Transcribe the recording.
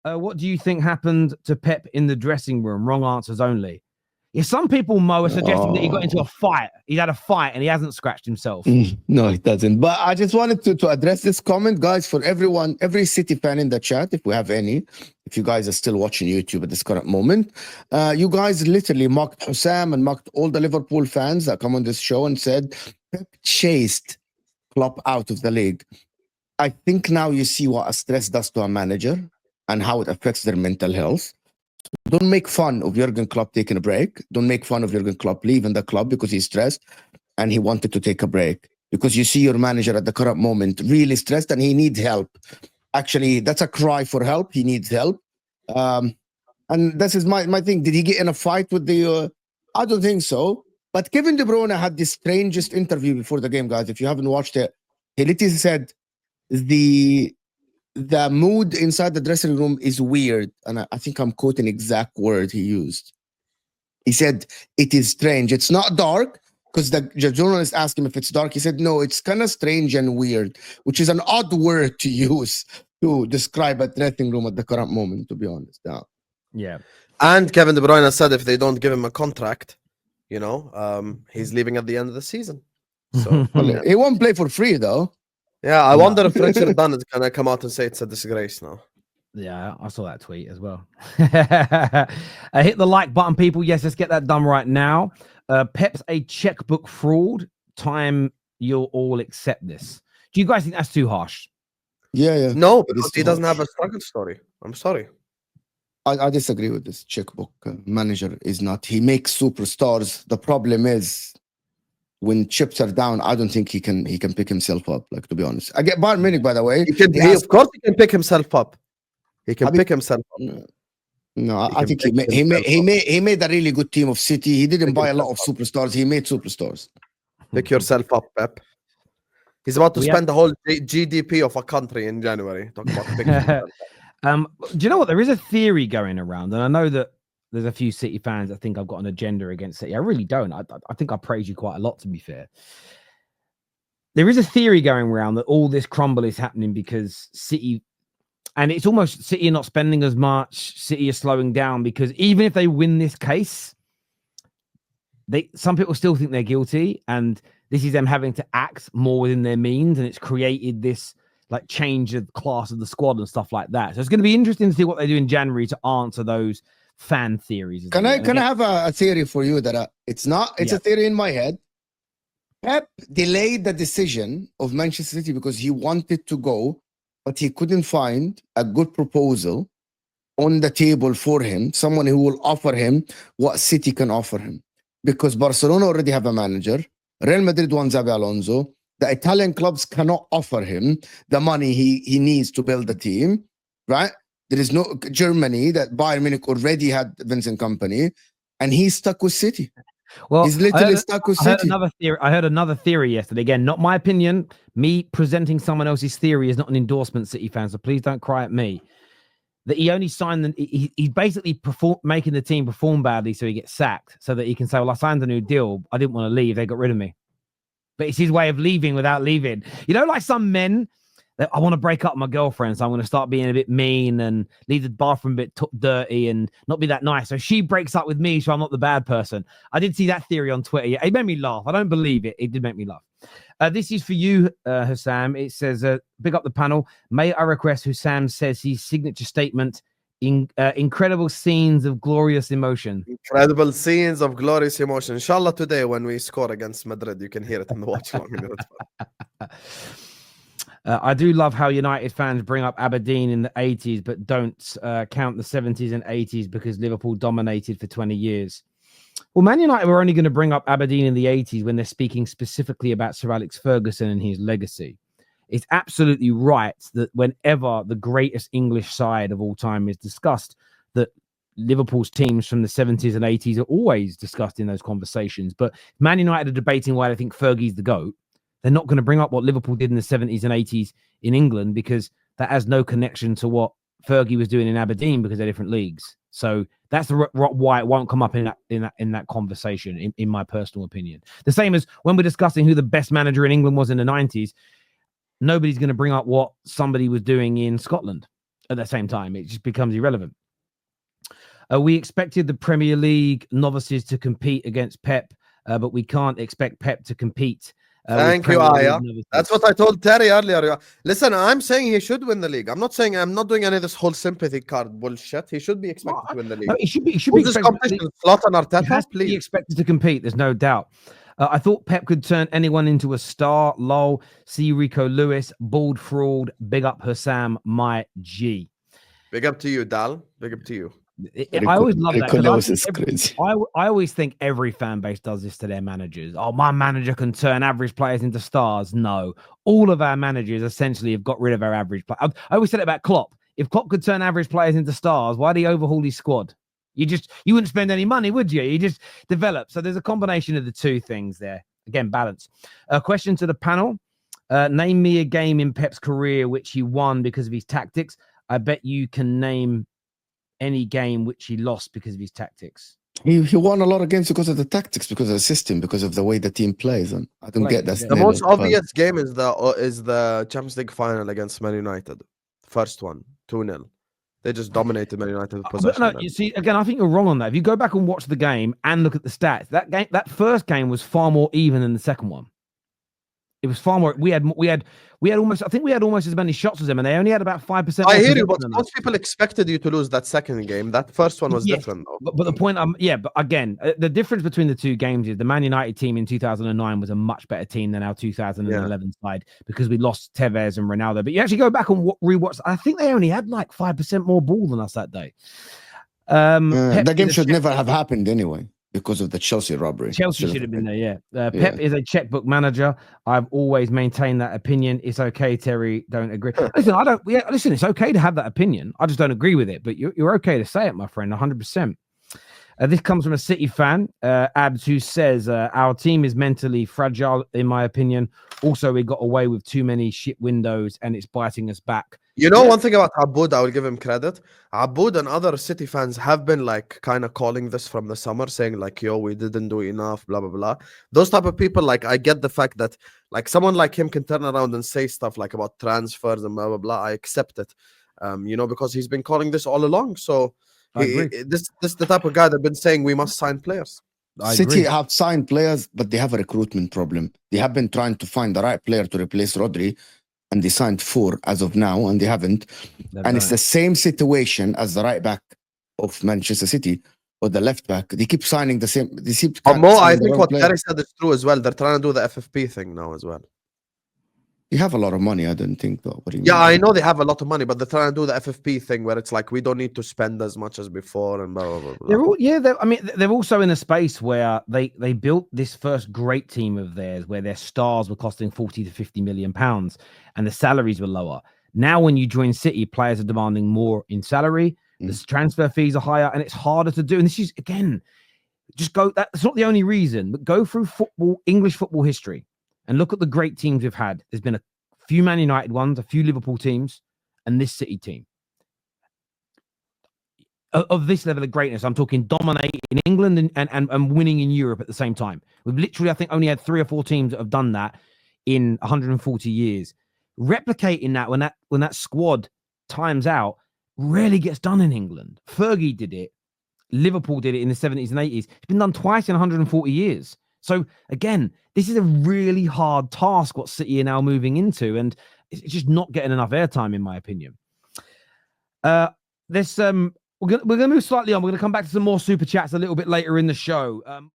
What do you think happened to Pep in the dressing room? Wrong answers only. Yeah, some people, Mo, are suggesting that he got into a fight. He had a fight and he hasn't scratched himself. No, he doesn't. But I just wanted to address this comment, guys, for everyone, every City fan in the chat, if we have any, if you guys are still watching YouTube at this current moment. You guys literally mocked Hussam and mocked all the Liverpool fans that come on this show and said Pep chased Klopp out of the league. I think now you see what a stress does to a manager and how it affects their mental health. Don't make fun of Jurgen Klopp taking a break. Don't make fun of Jurgen Klopp leaving the club because he's stressed and he wanted to take a break. Because you see your manager at the current moment really stressed and he needs help. Actually, that's a cry for help. He needs help. And this is my thing. Did he get in a fight with the... I don't think so. But Kevin De Bruyne had the strangest interview before the game, guys. If you haven't watched it, he literally said the mood inside the dressing room is weird. And I think I'm quoting exact word he used. He said, it is strange. It's not dark, because the journalist asked him if it's dark. He said, no, it's kind of strange and weird, which is an odd word to use to describe a dressing room at the current moment, to be honest. Yeah. And Kevin De Bruyne said if they don't give him a contract, he's leaving at the end of the season. So he won't play for free, though. Yeah, I wonder if Richard Dunn is going to come out and say it's a disgrace now. Yeah, I saw that tweet as well. Hit the like button, people. Yes, let's get that done right now. Pep's a checkbook fraud. Time you'll all accept this. Do you guys think that's too harsh? Yeah. No, because he doesn't have a struggle story. I'm sorry. I disagree with this. Checkbook manager is not. He makes superstars. The problem is, when chips are down, I don't think he can pick himself up. Like, to be honest, I get Bayern Munich, by the way. Of course, he can pick himself up. He can pick himself up. No, I think he made a really good team of City. He didn't buy a lot of superstars. He made superstars. Pick yourself up, Pep. He's about to spend the whole GDP of a country in January. Talk about picking himself up. Do you know what? There is a theory going around, and I know that there's a few City fans that think I've got an agenda against City. I really don't. I think I praise you quite a lot, to be fair. There is a theory going around that all this crumble is happening because City, and it's almost City are not spending as much, City are slowing down, because even if they win this case, some people still think they're guilty, and this is them having to act more within their means, and it's created this like change of class of the squad and stuff like that. So it's going to be interesting to see what they do in January to answer those fan theories. Can I have a theory for you that it's a theory in my head. Pep delayed the decision of Manchester City because he wanted to go, but he couldn't find a good proposal on the table for him, someone who will offer him what City can offer him. Because Barcelona already have a manager, Real Madrid wants Xabi Alonso, the Italian clubs cannot offer him the money he needs to build the team, right? There is no Germany, that Bayern Munich already had Vincent Kompany, and he's stuck with City. Well, he's literally stuck with City. I heard another theory yesterday. Again, not my opinion. Me presenting someone else's theory is not an endorsement, City fans, so please don't cry at me. That he only signed he's basically making the team perform badly so he gets sacked, so that he can say, well, I signed a new deal. I didn't want to leave. They got rid of me. But it's his way of leaving without leaving. You know, like some men, I want to break up with my girlfriend, so I'm going to start being a bit mean and leave the bathroom a bit dirty and not be that nice. So she breaks up with me, so I'm not the bad person. I did see that theory on Twitter. Yeah, it made me laugh. I don't believe it. It did make me laugh. This is for you, Hussam. It says, big up the panel. May I request Hussam says his signature statement, incredible scenes of glorious emotion. Incredible scenes of glorious emotion. Inshallah today when we score against Madrid, you can hear it in the watch long. I do love how United fans bring up Aberdeen in the 80s, but don't count the 70s and 80s because Liverpool dominated for 20 years. Well, Man United were only going to bring up Aberdeen in the 80s when they're speaking specifically about Sir Alex Ferguson and his legacy. It's absolutely right that whenever the greatest English side of all time is discussed, that Liverpool's teams from the 70s and 80s are always discussed in those conversations. But Man United are debating why they think Fergie's the GOAT. They're not going to bring up what Liverpool did in the 70s and 80s in England because that has no connection to what Fergie was doing in Aberdeen because they're different leagues. So that's why it won't come up in that conversation, in my personal opinion. The same as when we're discussing who the best manager in England was in the 90s, nobody's going to bring up what somebody was doing in Scotland. at the same time. It just becomes irrelevant. We expected the Premier League novices to compete against Pep, but we can't expect Pep to compete. Thank you, Aya. That's what I told Terry earlier. Listen, I'm saying he should win the league. I'm not saying, I'm not doing any of this whole sympathy card bullshit. He should be expected to win the league. No, he should be. Who's this competition? Zlatan Arteta, he has to be expected to compete. There's no doubt. I thought Pep could turn anyone into a star. Lol. See Rico Lewis, bald fraud. Big up Hussam, my G. Big up to you, Dal. Big up to you. I always love that. I always think every fan base does this to their managers. Oh, my manager can turn average players into stars. No, all of our managers essentially have got rid of our average players. I always said it about Klopp. If Klopp could turn average players into stars, why'd he overhaul his squad? You wouldn't spend any money, would you? You just develop. So there's a combination of the two things there. Again, balance. A question to the panel. Name me a game in Pep's career which he won because of his tactics. I bet you can name any game which he lost because of his tactics. He won a lot of games because of the tactics, because of the system, because of the way the team plays. And I don't get that. The most obvious game is the Champions League final against Man United. First one, 2-0. They just dominated Man United with possession. No, you see, again, I think you're wrong on that. If you go back and watch the game and look at the stats, that first game was far more even than the second one. It was far more. We had almost. I think we had almost as many shots as them, and they only had about 5%. I hear you, but most people expected you to lose that second game. That first one was different, though. But the point, but again, the difference between the two games is the Man United team in 2009 was a much better team than our 2011 side because we lost Tevez and Ronaldo. But you actually go back and rewatch. I think they only had like 5% more ball than us that day. That game should never have happened anyway, because of the Chelsea robbery. Chelsea should have been there, yeah. Pep is a checkbook manager. I've always maintained that opinion. It's okay, Terry. Don't agree. Listen, listen, it's okay to have that opinion. I just don't agree with it. But you're okay to say it, my friend, 100%. This comes from a City fan, Abs, who says, our team is mentally fragile, in my opinion. Also, we got away with too many shit windows, and it's biting us back. You know, one thing about Aboud, I will give him credit. Aboud and other City fans have been like kind of calling this from the summer, saying like, yo, we didn't do enough, blah, blah, blah. Those type of people, like, I get the fact that like someone like him can turn around and say stuff like about transfers and blah, blah, blah. I accept it, you know, because he's been calling this all along. So this is the type of guy that's been saying we must sign players. City have signed players, but they have a recruitment problem. They have been trying to find the right player to replace Rodri, and they signed 4 as of now, and they haven't. It's the same situation as the right back of Manchester City or the left back. They keep signing the same. I think what Terrace said is true as well. They're trying to do the FFP thing now as well. You have a lot of money, I don't think, though. What do you mean? I mean? know they have a lot of money, but they're trying to do the FFP thing where it's like we don't need to spend as much as before and blah blah blah. They're also in a space where they built this first great team of theirs where their stars were costing 40 to 50 million pounds and the salaries were lower. Now, when you join City, players are demanding more in salary. The transfer fees are higher, and it's harder to do. And this is again, just go. That's not the only reason, but go through English football history. And look at the great teams we've had. There's been a few Man United ones, a few Liverpool teams, and this City team. Of this level of greatness, I'm talking dominating in England and winning in Europe at the same time. We've literally, I think, only had 3 or 4 teams that have done that in 140 years. Replicating that when that squad times out rarely gets done in England. Fergie did it. Liverpool did it in the 70s and 80s. It's been done twice in 140 years. So again, this is a really hard task what City are now moving into, and it's just not getting enough airtime, in my opinion. We're going to move slightly on. We're going to come back to some more super chats a little bit later in the show.